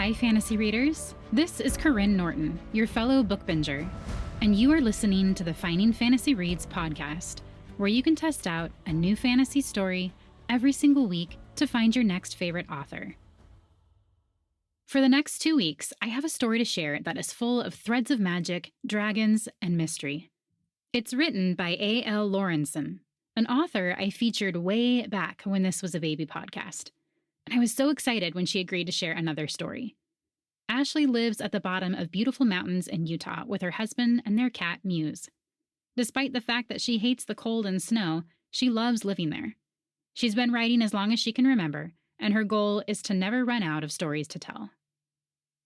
Hi, fantasy readers. This is Karyne Norton, your fellow book binger, and you are listening to the Finding Fantasy Reads podcast, where you can test out a new fantasy story every single week to find your next favorite author. For the next 2 weeks, I have a story to share that is full of threads of magic, dragons, and mystery. It's written by A.L. Lorensen, an author I featured way back when this was a baby podcast. And I was so excited when she agreed to share another story. Ashley lives at the bottom of beautiful mountains in Utah with her husband and their cat, Muse. Despite the fact that she hates the cold and snow, she loves living there. She's been writing as long as she can remember, and her goal is to never run out of stories to tell.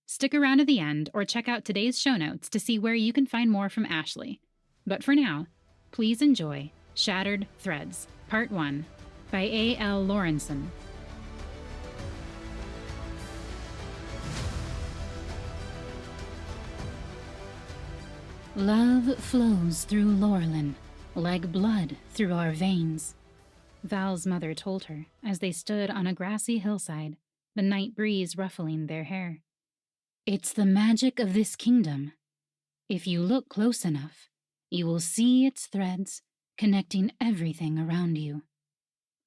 Stick around to the end or check out today's show notes to see where you can find more from Ashley. But for now, please enjoy Shattered Threads, Part 1 by A.L. Lorensen. Love flows through Laurelin, like blood through our veins, Val's mother told her as they stood on a grassy hillside, the night breeze ruffling their hair. It's the magic of this kingdom. If you look close enough, you will see its threads connecting everything around you.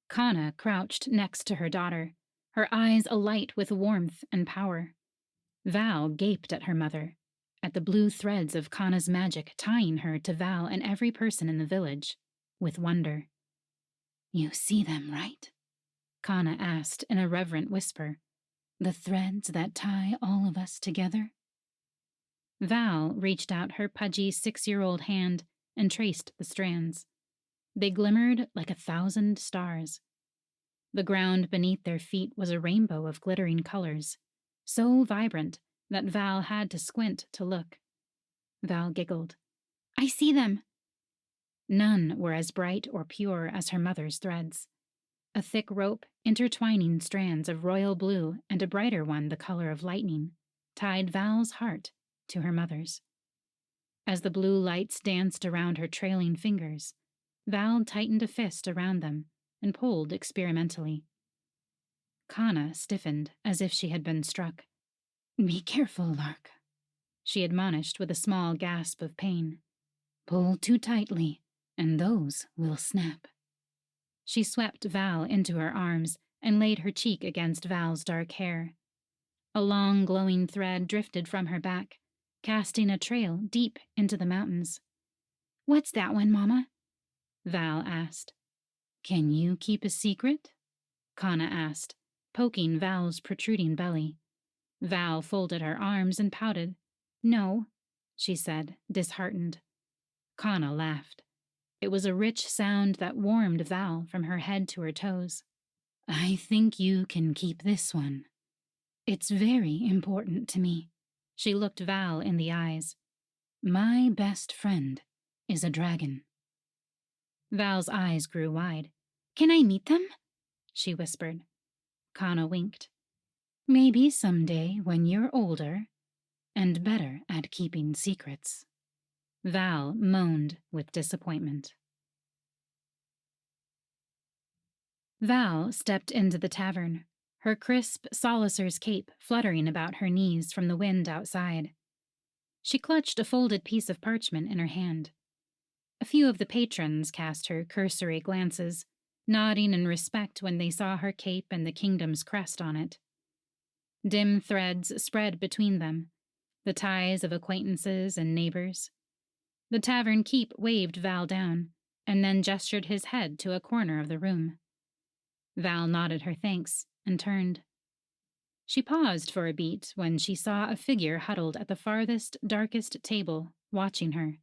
Kana crouched next to her daughter, her eyes alight with warmth and power. Val gaped at her mother, at the blue threads of Kana's magic tying her to Val and every person in the village, with wonder. You see them, right? Kana asked in a reverent whisper. The threads that tie all of us together? Val reached out her pudgy 6-year-old hand and traced the strands. They glimmered like 1,000 stars. The ground beneath their feet was a rainbow of glittering colors, so vibrant that Val had to squint to look. Val giggled. I see them. None were as bright or pure as her mother's threads. A thick rope intertwining strands of royal blue and a brighter one the color of lightning tied Val's heart to her mother's. As the blue lights danced around her trailing fingers, Val tightened a fist around them and pulled experimentally. Kana stiffened as if she had been struck. Be careful, Lark, she admonished with a small gasp of pain. Pull too tightly, and those will snap. She swept Val into her arms and laid her cheek against Val's dark hair. A long, glowing thread drifted from her back, casting a trail deep into the mountains. What's that one, Mama? Val asked. Can you keep a secret? Kana asked, poking Val's protruding belly. Val folded her arms and pouted. No, she said, disheartened. Kana laughed. It was a rich sound that warmed Val from her head to her toes. I think you can keep this one. It's very important to me. She looked Val in the eyes. My best friend is a dragon. Val's eyes grew wide. Can I meet them? She whispered. Kana winked. Maybe someday when you're older and better at keeping secrets. Val moaned with disappointment. Val stepped into the tavern, her crisp Solacer's cape fluttering about her knees from the wind outside. She clutched a folded piece of parchment in her hand. A few of the patrons cast her cursory glances, nodding in respect when they saw her cape and the kingdom's crest on it. Dim threads spread between them, the ties of acquaintances and neighbors. The tavern keep waved Val down, and then gestured his head to a corner of the room. Val nodded her thanks and turned. She paused for a beat when she saw a figure huddled at the farthest, darkest table, watching her.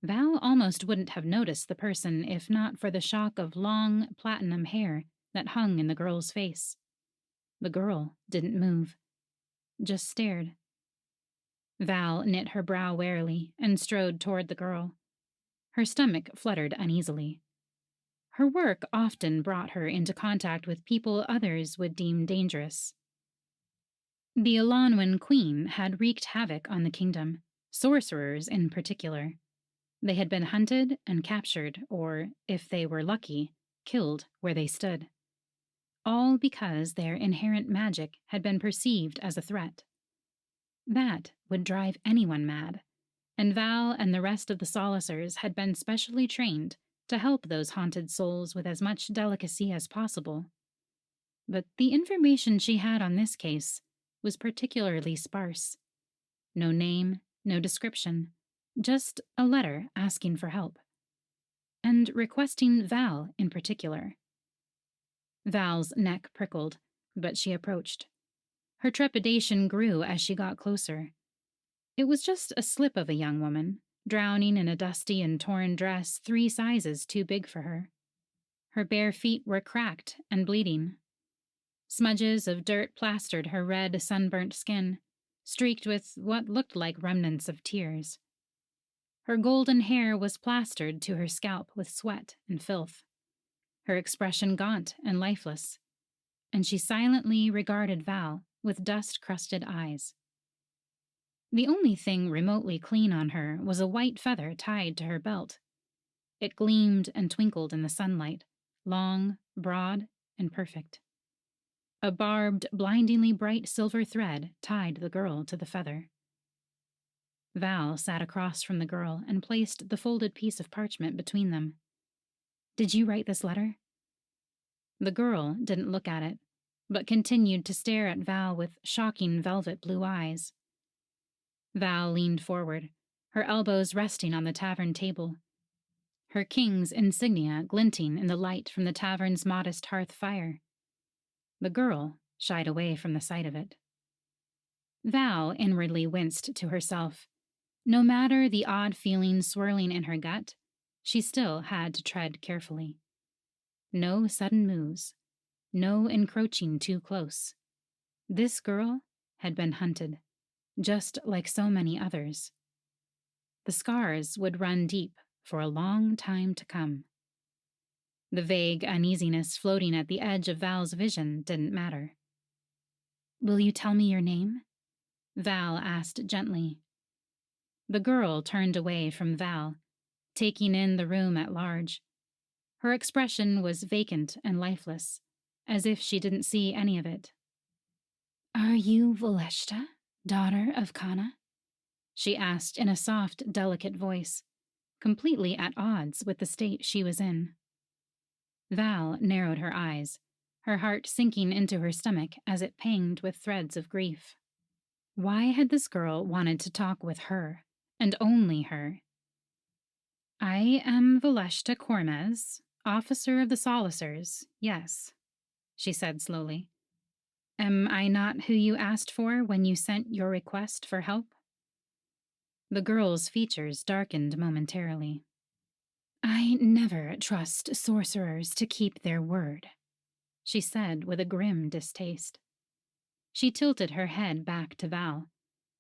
Val almost wouldn't have noticed the person if not for the shock of long, platinum hair that hung in the girl's face. The girl didn't move, just stared. Val knit her brow warily and strode toward the girl. Her stomach fluttered uneasily. Her work often brought her into contact with people others would deem dangerous. The Elanwen Queen had wreaked havoc on the kingdom, sorcerers in particular. They had been hunted and captured, or, if they were lucky, killed where they stood. all because their inherent magic had been perceived as a threat. That would drive anyone mad, and Val and the rest of the Solicers had been specially trained to help those haunted souls with as much delicacy as possible. But the information she had on this case was particularly sparse. No name, no description, just a letter asking for help. And requesting Val in particular. Val's neck prickled, but she approached. Her trepidation grew as she got closer. It was just a slip of a young woman, drowning in a dusty and torn dress 3 sizes too big for her. Her bare feet were cracked and bleeding. Smudges of dirt plastered her red, sunburnt skin, streaked with what looked like remnants of tears. Her golden hair was plastered to her scalp with sweat and filth, her expression gaunt and lifeless, and she silently regarded Val with dust-crusted eyes. The only thing remotely clean on her was a white feather tied to her belt. It gleamed and twinkled in the sunlight, long, broad, and perfect. A barbed, blindingly bright silver thread tied the girl to the feather. Val sat across from the girl and placed the folded piece of parchment between them. "Did you write this letter?" The girl didn't look at it, but continued to stare at Val with shocking velvet blue eyes. Val leaned forward, her elbows resting on the tavern table, her king's insignia glinting in the light from the tavern's modest hearth fire. The girl shied away from the sight of it. Val inwardly winced to herself. No matter the odd feeling swirling in her gut, she still had to tread carefully. No sudden moves, no encroaching too close. This girl had been hunted, just like so many others. The scars would run deep for a long time to come. The vague uneasiness floating at the edge of Val's vision didn't matter. "Will you tell me your name?" Val asked gently. The girl turned away from Val, taking in the room at large. Her expression was vacant and lifeless, as if she didn't see any of it. "Are you Voleshta, daughter of Kana?" she asked in a soft, delicate voice, completely at odds with the state she was in. Val narrowed her eyes, her heart sinking into her stomach as it panged with threads of grief. Why had this girl wanted to talk with her, and only her? "I am Voleshta Cormez, officer of the Solicers, yes," she said slowly. "Am I not who you asked for when you sent your request for help?" The girl's features darkened momentarily. "I never trust sorcerers to keep their word," she said with a grim distaste. She tilted her head back to Val.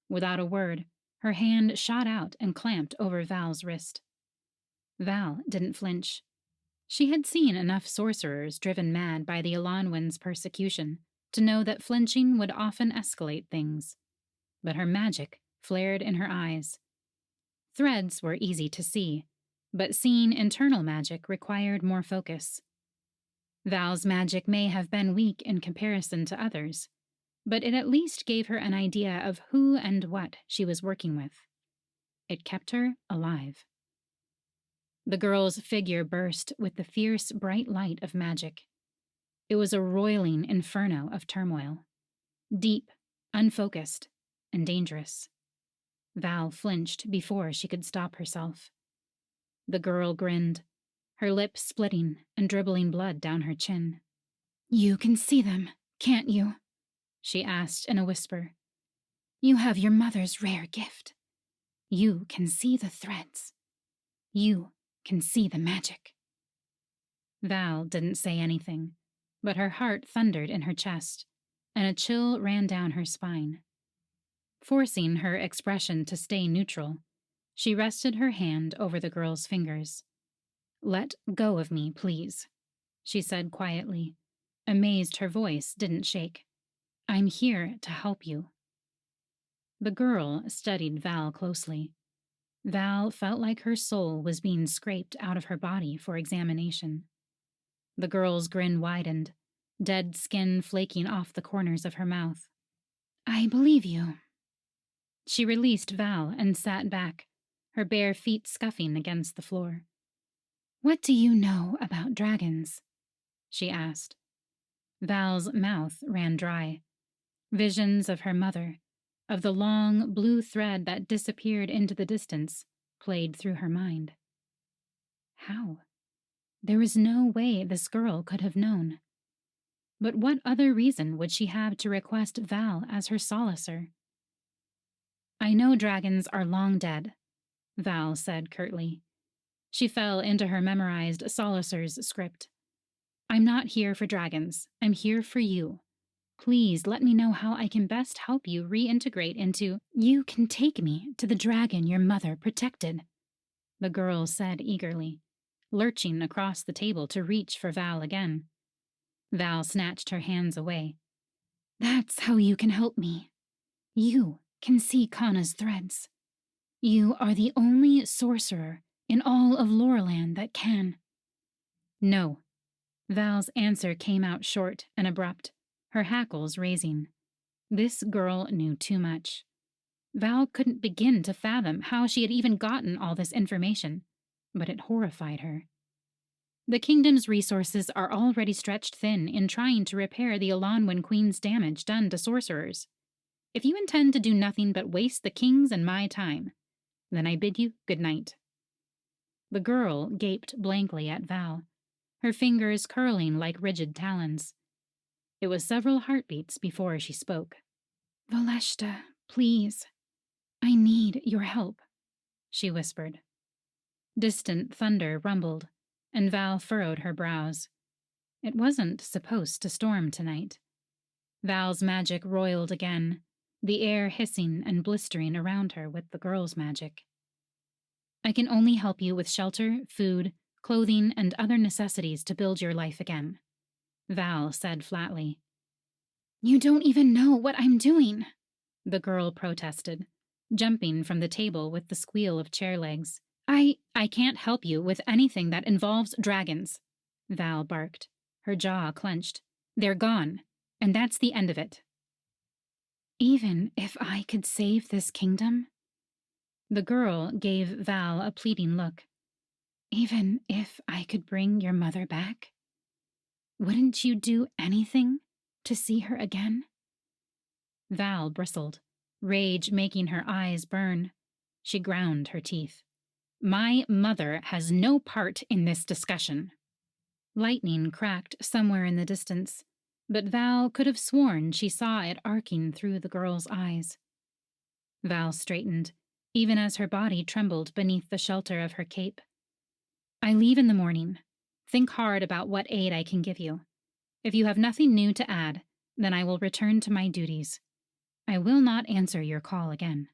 Without a word, her hand shot out and clamped over Val's wrist. Val didn't flinch. She had seen enough sorcerers driven mad by the Elanwin's persecution to know that flinching would often escalate things. But her magic flared in her eyes. Threads were easy to see, but seeing internal magic required more focus. Val's magic may have been weak in comparison to others, but it at least gave her an idea of who and what she was working with. It kept her alive. The girl's figure burst with the fierce, bright light of magic. It was a roiling inferno of turmoil. Deep, unfocused, and dangerous. Val flinched before she could stop herself. The girl grinned, her lips splitting and dribbling blood down her chin. "You can see them, can't you?" she asked in a whisper. "You have your mother's rare gift. You can see the threads. You can see the magic." Val didn't say anything, but her heart thundered in her chest, and a chill ran down her spine. Forcing her expression to stay neutral, she rested her hand over the girl's fingers. "Let go of me, please," she said quietly, amazed her voice didn't shake. "I'm here to help you." The girl studied Val closely. Val felt like her soul was being scraped out of her body for examination. The girl's grin widened, dead skin flaking off the corners of her mouth. "I believe you." She released Val and sat back, her bare feet scuffing against the floor. "What do you know about dragons?" she asked. Val's mouth ran dry. Visions of her mother, of the long blue thread that disappeared into the distance, played through her mind. How? There was no way this girl could have known. But what other reason would she have to request Val as her solacer? "I know dragons are long dead," Val said curtly. She fell into her memorized solacer's script. "I'm not here for dragons. I'm here for you. Please let me know how I can best help you reintegrate into—" "You can take me to the dragon your mother protected," the girl said eagerly, lurching across the table to reach for Val again. Val snatched her hands away. "That's how you can help me. You can see Kana's threads. You are the only sorcerer in all of Loreland that can." "No." Val's answer came out short and abrupt, her hackles raising. This girl knew too much. Val couldn't begin to fathom how she had even gotten all this information, but it horrified her. "The kingdom's resources are already stretched thin in trying to repair the Elanwen Queen's damage done to sorcerers. If you intend to do nothing but waste the king's and my time, then I bid you good night." The girl gaped blankly at Val, her fingers curling like rigid talons. It was several heartbeats before she spoke. "Valeshta, please. I need your help," she whispered. Distant thunder rumbled, and Val furrowed her brows. It wasn't supposed to storm tonight. Val's magic roiled again, the air hissing and blistering around her with the girl's magic. "I can only help you with shelter, food, clothing, and other necessities to build your life again," Val said flatly. "You don't even know what I'm doing," the girl protested, jumping from the table with the squeal of chair legs. I can't help you with anything that involves dragons," Val barked, her jaw clenched. "They're gone, and that's the end of it." "Even if I could save this kingdom?" The girl gave Val a pleading look. "Even if I could bring your mother back? Wouldn't you do anything to see her again?" Val bristled, rage making her eyes burn. She ground her teeth. "My mother has no part in this discussion." Lightning cracked somewhere in the distance, but Val could have sworn she saw it arcing through the girl's eyes. Val straightened, even as her body trembled beneath the shelter of her cape. "I leave in the morning. Think hard about what aid I can give you. If you have nothing new to add, then I will return to my duties. I will not answer your call again."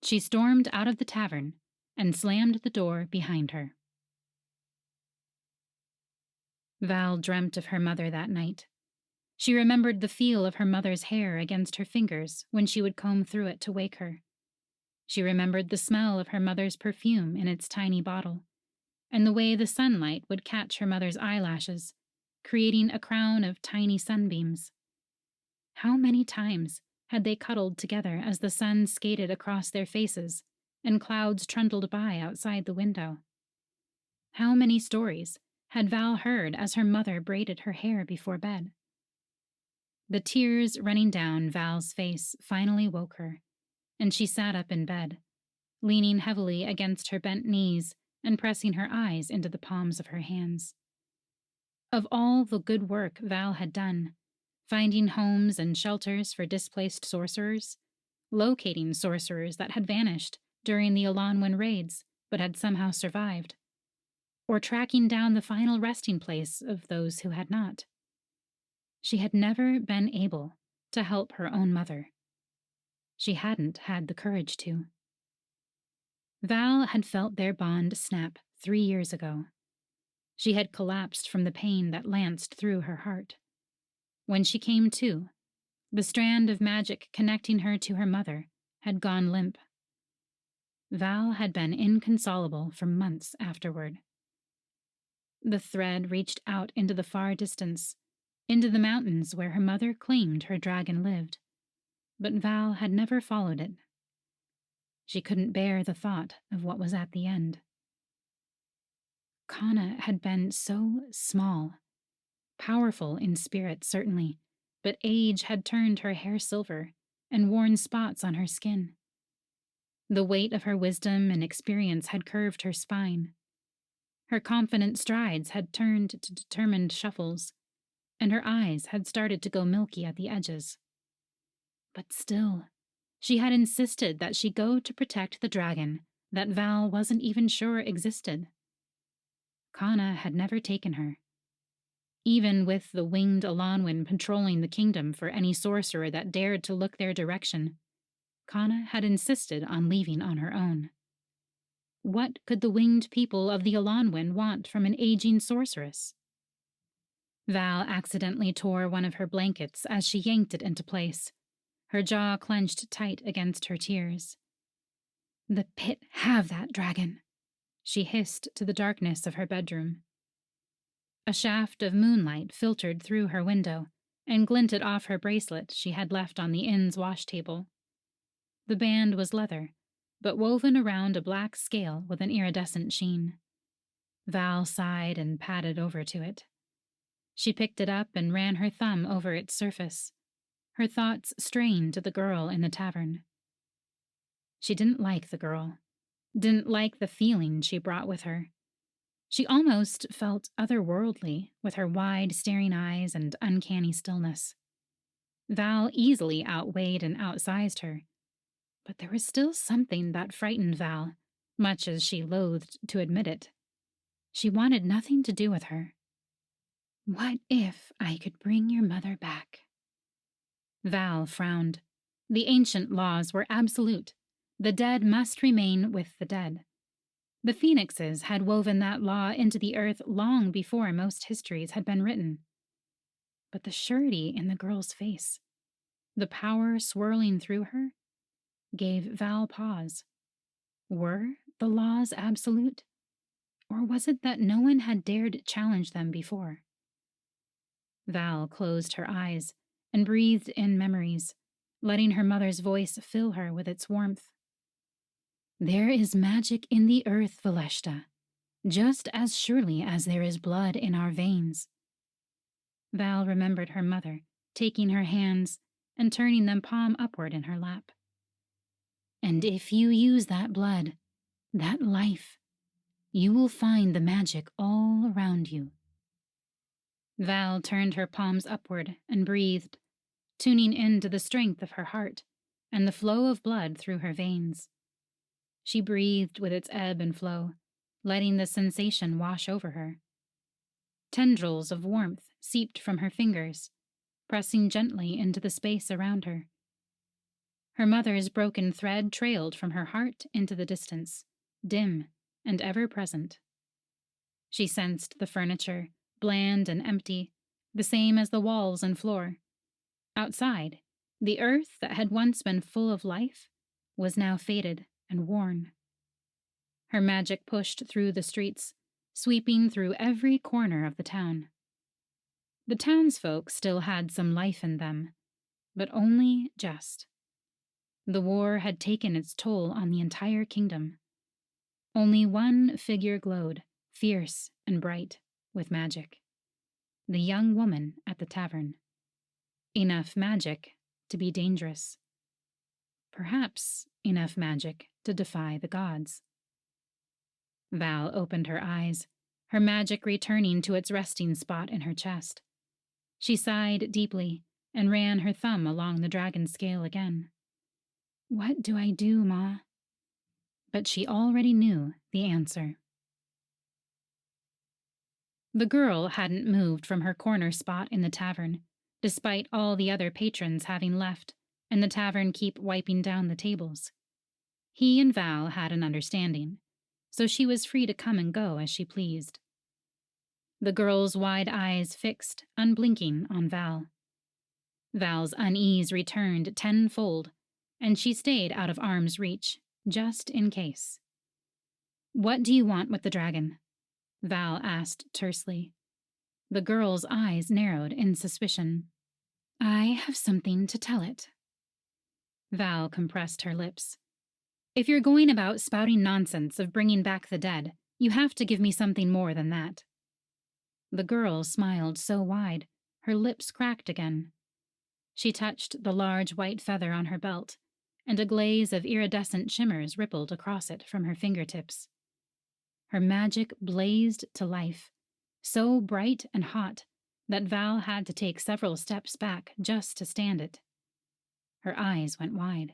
She stormed out of the tavern and slammed the door behind her. Val dreamt of her mother that night. She remembered the feel of her mother's hair against her fingers when she would comb through it to wake her. She remembered the smell of her mother's perfume in its tiny bottle, and the way the sunlight would catch her mother's eyelashes, creating a crown of tiny sunbeams. How many times had they cuddled together as the sun skated across their faces and clouds trundled by outside the window? How many stories had Val heard as her mother braided her hair before bed? The tears running down Val's face finally woke her, and she sat up in bed, leaning heavily against her bent knees and pressing her eyes into the palms of her hands. Of all the good work Val had done, finding homes and shelters for displaced sorcerers, locating sorcerers that had vanished during the Elanwen raids but had somehow survived, or tracking down the final resting place of those who had not, she had never been able to help her own mother. She hadn't had the courage to. Val had felt their bond snap 3 years ago. She had collapsed from the pain that lanced through her heart. When she came to, the strand of magic connecting her to her mother had gone limp. Val had been inconsolable for months afterward. The thread reached out into the far distance, into the mountains where her mother claimed her dragon lived. But Val had never followed it. She couldn't bear the thought of what was at the end. Kana had been so small, powerful in spirit, certainly, but age had turned her hair silver and worn spots on her skin. The weight of her wisdom and experience had curved her spine. Her confident strides had turned to determined shuffles, and her eyes had started to go milky at the edges. But still, she had insisted that she go to protect the dragon that Val wasn't even sure existed. Kana had never taken her. Even with the winged Elanwin patrolling the kingdom for any sorcerer that dared to look their direction, Kana had insisted on leaving on her own. What could the winged people of the Elanwin want from an aging sorceress? Val accidentally tore one of her blankets as she yanked it into place, her jaw clenched tight against her tears. "The pit have that dragon," she hissed to the darkness of her bedroom. A shaft of moonlight filtered through her window and glinted off her bracelet she had left on the inn's wash table. The band was leather, but woven around a black scale with an iridescent sheen. Val sighed and padded over to it. She picked it up and ran her thumb over its surface. Her thoughts strayed to the girl in the tavern. She didn't like the girl, didn't like the feeling she brought with her. She almost felt otherworldly with her wide, staring eyes and uncanny stillness. Val easily outweighed and outsized her, but there was still something that frightened Val, much as she loathed to admit it. She wanted nothing to do with her. "What if I could bring your mother back?" Val frowned. The ancient laws were absolute. The dead must remain with the dead. The Phoenixes had woven that law into the earth long before most histories had been written. But the surety in the girl's face, the power swirling through her, gave Val pause. Were the laws absolute? Or was it that no one had dared challenge them before? Val closed her eyes and breathed in memories, letting her mother's voice fill her with its warmth. "There is magic in the earth, Valeshta, just as surely as there is blood in our veins." Val remembered her mother taking her hands and turning them palm upward in her lap. "And if you use that blood, that life, you will find the magic all around you." Val turned her palms upward and breathed, tuning into the strength of her heart and the flow of blood through her veins. She breathed with its ebb and flow, letting the sensation wash over her. Tendrils of warmth seeped from her fingers, pressing gently into the space around her. Her mother's broken thread trailed from her heart into the distance, dim and ever-present. She sensed the furniture, bland and empty, the same as the walls and floor. Outside, the earth that had once been full of life was now faded and worn. Her magic pushed through the streets, sweeping through every corner of the town. The townsfolk still had some life in them, but only just. The war had taken its toll on the entire kingdom. Only one figure glowed, fierce and bright, with magic. The young woman at the tavern. Enough magic to be dangerous. Perhaps enough magic to defy the gods. Val opened her eyes, her magic returning to its resting spot in her chest. She sighed deeply and ran her thumb along the dragon scale again. "What do I do, Ma?" But she already knew the answer. The girl hadn't moved from her corner spot in the tavern, despite all the other patrons having left and the tavern keep wiping down the tables. He and Val had an understanding, so she was free to come and go as she pleased. The girl's wide eyes fixed, unblinking, on Val. Val's unease returned tenfold, and she stayed out of arm's reach, just in case. "What do you want with the dragon?" Val asked tersely. The girl's eyes narrowed in suspicion. I have something to tell it. Val compressed her lips. If you're going about spouting nonsense of bringing back the dead, you have to give me something more than that. The girl smiled so wide, her lips cracked again. She touched the large white feather on her belt, and a glaze of iridescent shimmers rippled across it from her fingertips. Her magic blazed to life, so bright and hot that Val had to take several steps back just to stand it. Her eyes went wide.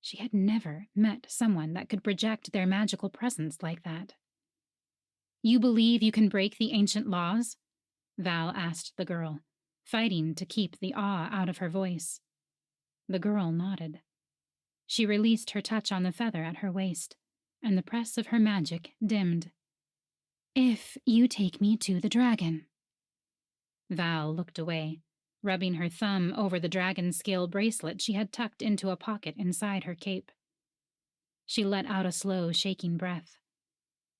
She had never met someone that could project their magical presence like that. You believe you can break the ancient laws? Val asked the girl, fighting to keep the awe out of her voice. The girl nodded. She released her touch on the feather at her waist, and the press of her magic dimmed. If you take me to the dragon. Val looked away, rubbing her thumb over the dragon scale bracelet she had tucked into a pocket inside her cape. She let out a slow, shaking breath.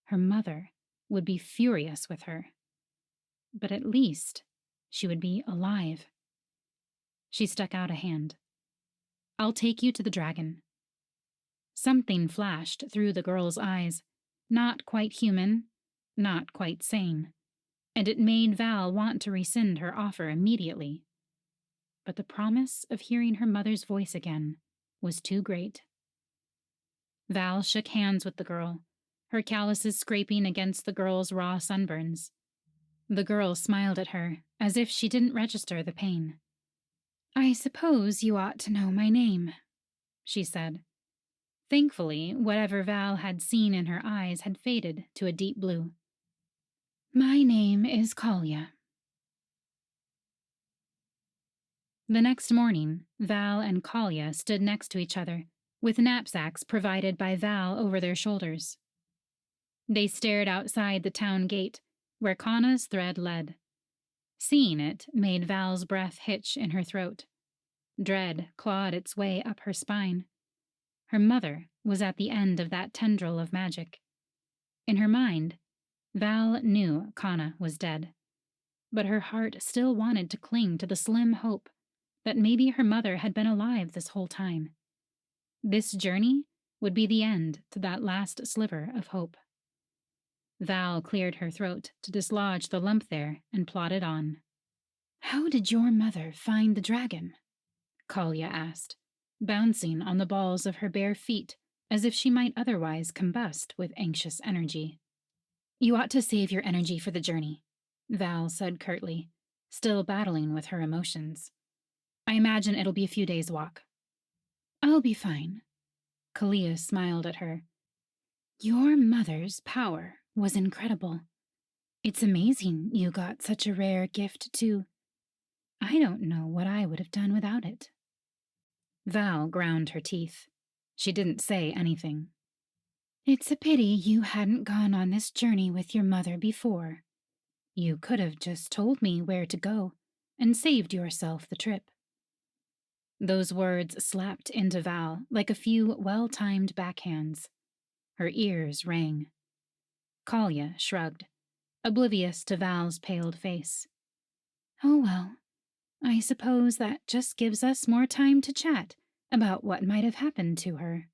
Her mother would be furious with her. But at least she would be alive. She stuck out a hand. I'll take you to the dragon. Something flashed through the girl's eyes, not quite human, not quite sane, and it made Val want to rescind her offer immediately. But the promise of hearing her mother's voice again was too great. Val shook hands with the girl, her calluses scraping against the girl's raw sunburns. The girl smiled at her, as if she didn't register the pain. I suppose you ought to know my name, she said. Thankfully, whatever Val had seen in her eyes had faded to a deep blue. My name is Karyne. The next morning, Val and Karyne stood next to each other, with knapsacks provided by Val over their shoulders. They stared outside the town gate, where Kanna's thread led. Seeing it made Val's breath hitch in her throat. Dread clawed its way up her spine. Her mother was at the end of that tendril of magic. In her mind, Val knew Kanna was dead, but her heart still wanted to cling to the slim hope that maybe her mother had been alive this whole time. This journey would be the end to that last sliver of hope. Val cleared her throat to dislodge the lump there and plodded on. How did your mother find the dragon? Karyne asked, bouncing on the balls of her bare feet as if she might otherwise combust with anxious energy. You ought to save your energy for the journey, Val said curtly, still battling with her emotions. I imagine it'll be a few days' walk. I'll be fine. Karyne smiled at her. Your mother's power was incredible. It's amazing you got such a rare gift, too. I don't know what I would have done without it. Val ground her teeth. She didn't say anything. It's a pity you hadn't gone on this journey with your mother before. You could have just told me where to go and saved yourself the trip. Those words slapped into Val like a few well-timed backhands. Her ears rang. Karyne shrugged, oblivious to Val's paled face. Oh well, I suppose that just gives us more time to chat about what might have happened to her.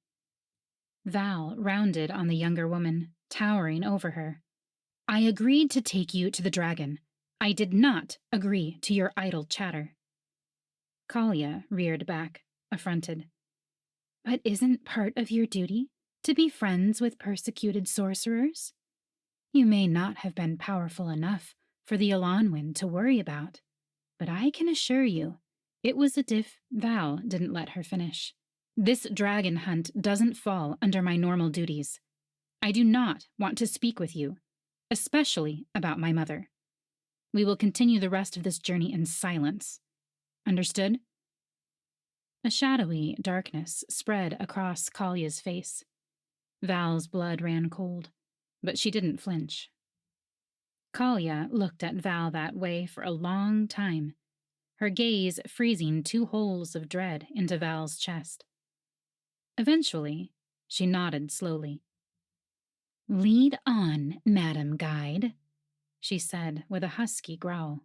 Val rounded on the younger woman, towering over her. I agreed to take you to the dragon. I did not agree to your idle chatter. Karyne reared back, affronted. But isn't part of your duty to be friends with persecuted sorcerers? You may not have been powerful enough for the Elanwyn to worry about, but I can assure you, it was as if Val didn't let her finish. This dragon hunt doesn't fall under my normal duties. I do not want to speak with you, especially about my mother. We will continue the rest of this journey in silence. Understood? A shadowy darkness spread across Kalya's face. Val's blood ran cold, but she didn't flinch. Karyne looked at Val that way for a long time, her gaze freezing 2 holes of dread into Val's chest. Eventually, she nodded slowly. Lead on, Madam Guide, she said with a husky growl.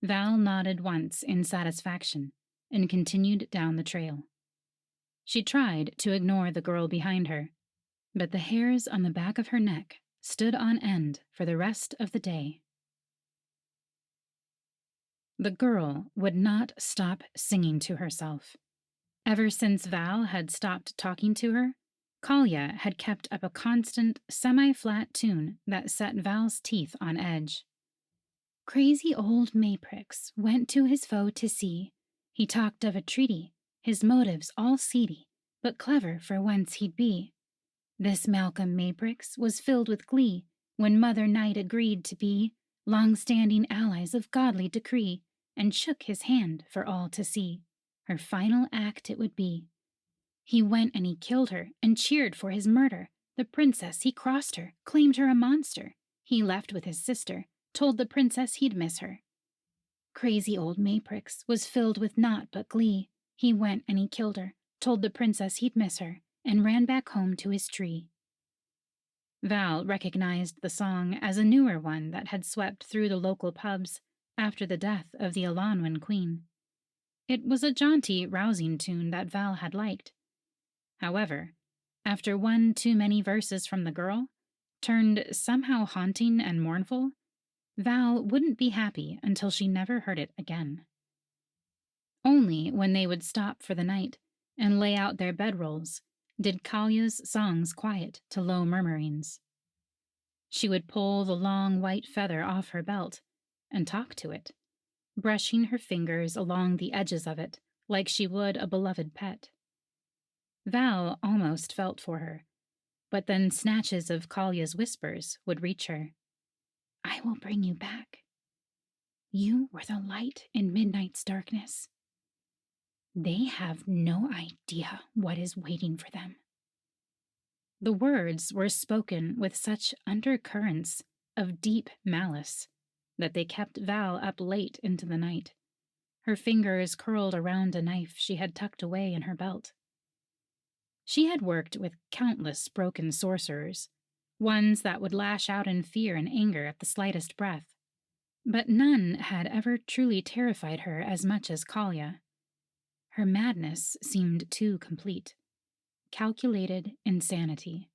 Val nodded once in satisfaction and continued down the trail. She tried to ignore the girl behind her, but the hairs on the back of her neck stood on end for the rest of the day. The girl would not stop singing to herself. Ever since Val had stopped talking to her, Kalia had kept up a constant, semi-flat tune that set Val's teeth on edge. Crazy old Mayprix went to his foe to see. He talked of a treaty, his motives all seedy, but clever for whence he'd be. This Malcolm Mayprix was filled with glee when Mother Night agreed to be long-standing allies of godly decree, and shook his hand for all to see. Her final act it would be. He went and he killed her and cheered for his murder. The princess, he crossed her, claimed her a monster. He left with his sister, told the princess he'd miss her. Crazy old Mayprix was filled with naught but glee. He went and he killed her, told the princess he'd miss her, and ran back home to his tree. Val recognized the song as a newer one that had swept through the local pubs after the death of the Elanwan queen. It was a jaunty, rousing tune that Val had liked. However, after one too many verses from the girl, turned somehow haunting and mournful, Val wouldn't be happy until she never heard it again. Only when they would stop for the night and lay out their bedrolls did Kalia's songs quiet to low murmurings. She would pull the long white feather off her belt and talk to it, brushing her fingers along the edges of it like she would a beloved pet. Val almost felt for her, but then snatches of Kalia's whispers would reach her. I will bring you back. You were the light in midnight's darkness. They have no idea what is waiting for them. The words were spoken with such undercurrents of deep malice that they kept Val up late into the night, her fingers curled around a knife she had tucked away in her belt. She had worked with countless broken sorcerers, ones that would lash out in fear and anger at the slightest breath, but none had ever truly terrified her as much as Kalia. Her madness seemed too complete. Calculated insanity.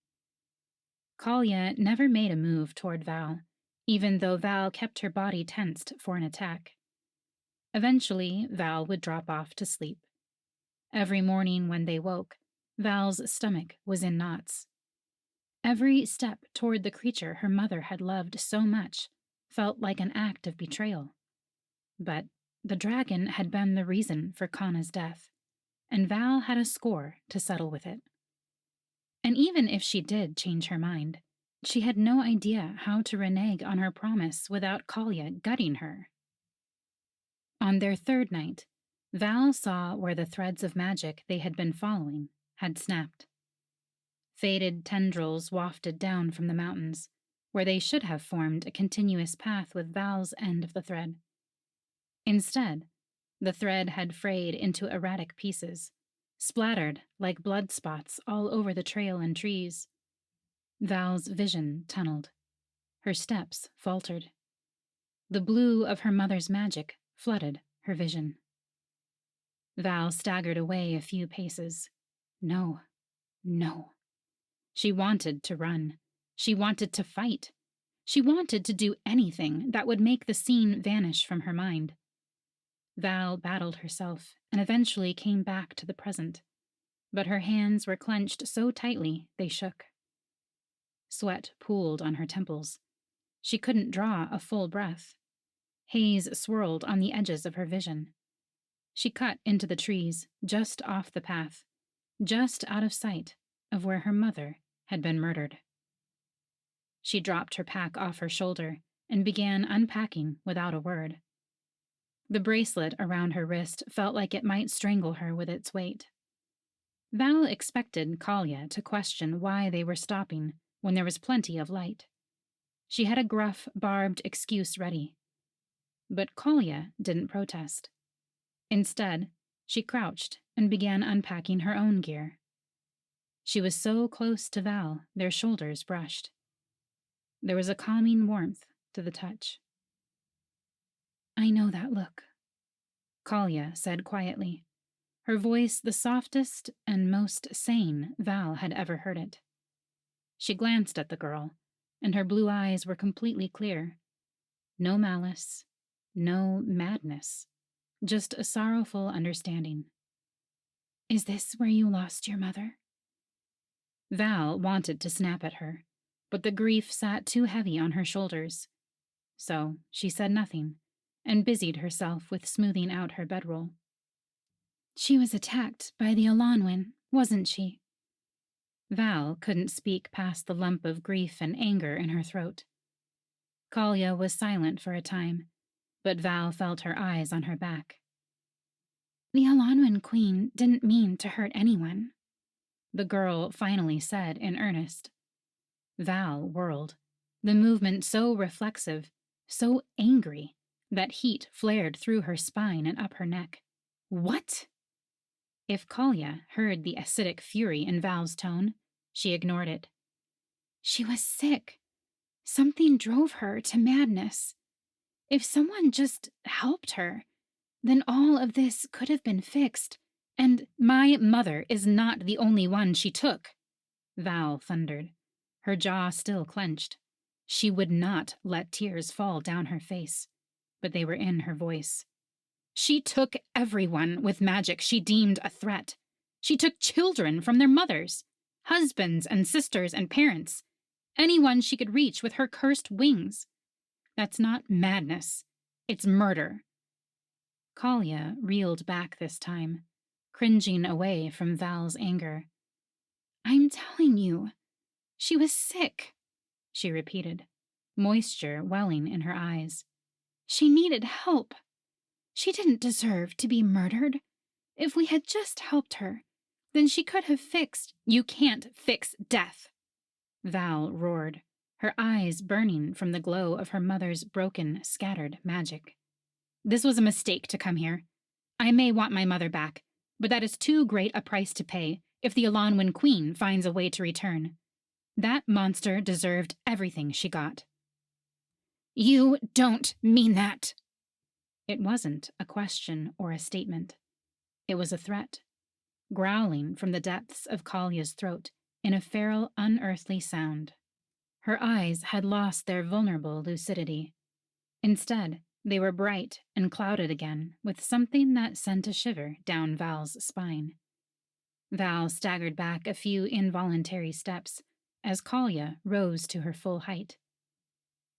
Kalia never made a move toward Val, even though Val kept her body tensed for an attack. Eventually, Val would drop off to sleep. Every morning when they woke, Val's stomach was in knots. Every step toward the creature her mother had loved so much felt like an act of betrayal. But the dragon had been the reason for Kana's death, and Val had a score to settle with it. And even if she did change her mind, she had no idea how to renege on her promise without Kalia gutting her. On their third night, Val saw where the threads of magic they had been following had snapped. Faded tendrils wafted down from the mountains, where they should have formed a continuous path with Val's end of the thread. Instead, the thread had frayed into erratic pieces, splattered like blood spots all over the trail and trees. Val's vision tunneled. Her steps faltered. The blue of her mother's magic flooded her vision. Val staggered away a few paces. No. She wanted to run. She wanted to fight. She wanted to do anything that would make the scene vanish from her mind. Val battled herself and eventually came back to the present, but her hands were clenched so tightly they shook. Sweat pooled on her temples. She couldn't draw a full breath. Haze swirled on the edges of her vision. She cut into the trees, just off the path, just out of sight of where her mother had been murdered. She dropped her pack off her shoulder and began unpacking without a word. The bracelet around her wrist felt like it might strangle her with its weight. Val expected Kalia to question why they were stopping when there was plenty of light. She had a gruff, barbed excuse ready. But Kalia didn't protest. Instead, she crouched and began unpacking her own gear. She was so close to Val, their shoulders brushed. There was a calming warmth to the touch. I know that look, Kalia said quietly, her voice the softest and most sane Val had ever heard it. She glanced at the girl, and her blue eyes were completely clear. No malice, no madness, just a sorrowful understanding. Is this where you lost your mother? Val wanted to snap at her, but the grief sat too heavy on her shoulders. So she said nothing, and busied herself with smoothing out her bedroll. She was attacked by the Alanwin, wasn't she? Val couldn't speak past the lump of grief and anger in her throat. Kalia was silent for a time, but Val felt her eyes on her back. The Alanwin queen didn't mean to hurt anyone, the girl finally said in earnest. Val whirled, the movement so reflexive, so angry, that heat flared through her spine and up her neck. What? If Kalia heard the acidic fury in Val's tone, she ignored it. She was sick. Something drove her to madness. If someone just helped her, then all of this could have been fixed. And my mother is not the only one she took, Val thundered, her jaw still clenched. She would not let tears fall down her face, but they were in her voice. She took everyone with magic she deemed a threat. She took children from their mothers, husbands and sisters and parents, anyone she could reach with her cursed wings. That's not madness. It's murder. Kalia reeled back this time, cringing away from Val's anger. I'm telling you, she was sick, she repeated, moisture welling in her eyes. She needed help. She didn't deserve to be murdered. If we had just helped her, then she could have fixed— You can't fix death, Val roared, her eyes burning from the glow of her mother's broken, scattered magic. This was a mistake to come here. I may want my mother back, but that is too great a price to pay if the Alanwin queen finds a way to return. That monster deserved everything she got. You don't mean that. It wasn't a question or a statement. It was a threat, growling from the depths of Kalia's throat in a feral, unearthly sound. Her eyes had lost their vulnerable lucidity. Instead, they were bright and clouded again with something that sent a shiver down Val's spine. Val staggered back a few involuntary steps as Kalia rose to her full height.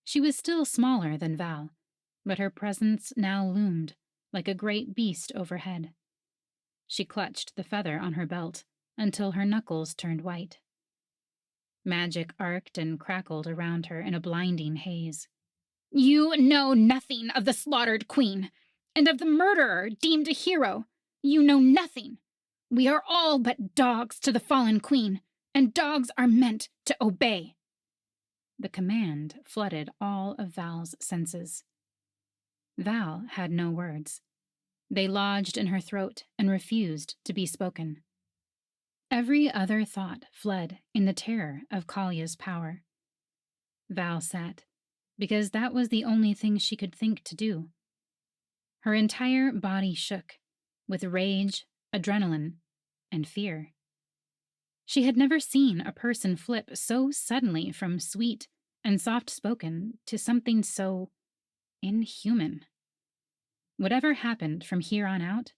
She was still smaller than Val, but her presence now loomed like a great beast overhead. She clutched the feather on her belt until her knuckles turned white. Magic arced and crackled around her in a blinding haze. You know nothing of the slaughtered queen, and of the murderer deemed a hero. You know nothing. We are all but dogs to the fallen queen, and dogs are meant to obey. The command flooded all of Val's senses. Val had no words. They lodged in her throat and refused to be spoken. Every other thought fled in the terror of Kalia's power. Val sat, because that was the only thing she could think to do. Her entire body shook, with rage, adrenaline, and fear. She had never seen a person flip so suddenly from sweet and soft-spoken to something so inhuman. Whatever happened from here on out,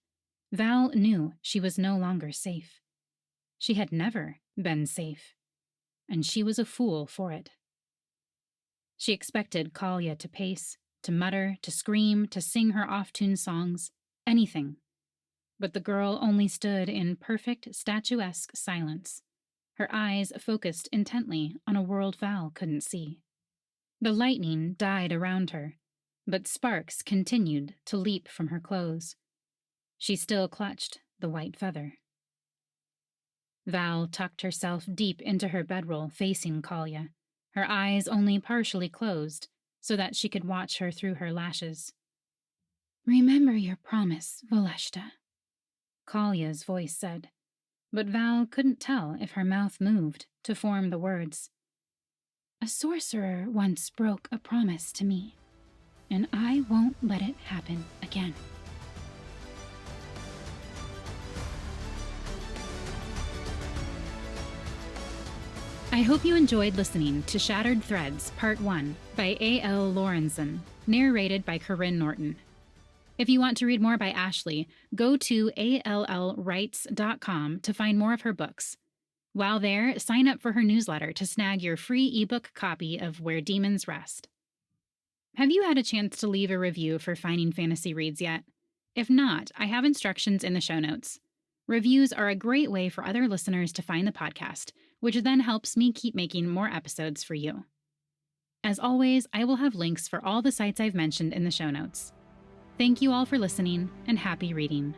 Val knew she was no longer safe. She had never been safe, and she was a fool for it. She expected Kalia to pace, to mutter, to scream, to sing her off-tune songs, anything. But the girl only stood in perfect statuesque silence, her eyes focused intently on a world Val couldn't see. The lightning died around her, but sparks continued to leap from her clothes. She still clutched the white feather. Val tucked herself deep into her bedroll facing Kalia, her eyes only partially closed so that she could watch her through her lashes. Remember your promise, Voleshta, Kalia's voice said, but Val couldn't tell if her mouth moved to form the words. A sorcerer once broke a promise to me, and I won't let it happen again. I hope you enjoyed listening to Shattered Threads Part 1 by A.L. Lorensen, narrated by Karyne Norton. If you want to read more by Ashley, go to allwrites.com to find more of her books. While there, sign up for her newsletter to snag your free ebook copy of Where Demons Rest. Have you had a chance to leave a review for Finding Fantasy Reads yet? If not, I have instructions in the show notes. Reviews are a great way for other listeners to find the podcast, which then helps me keep making more episodes for you. As always, I will have links for all the sites I've mentioned in the show notes. Thank you all for listening, and happy reading.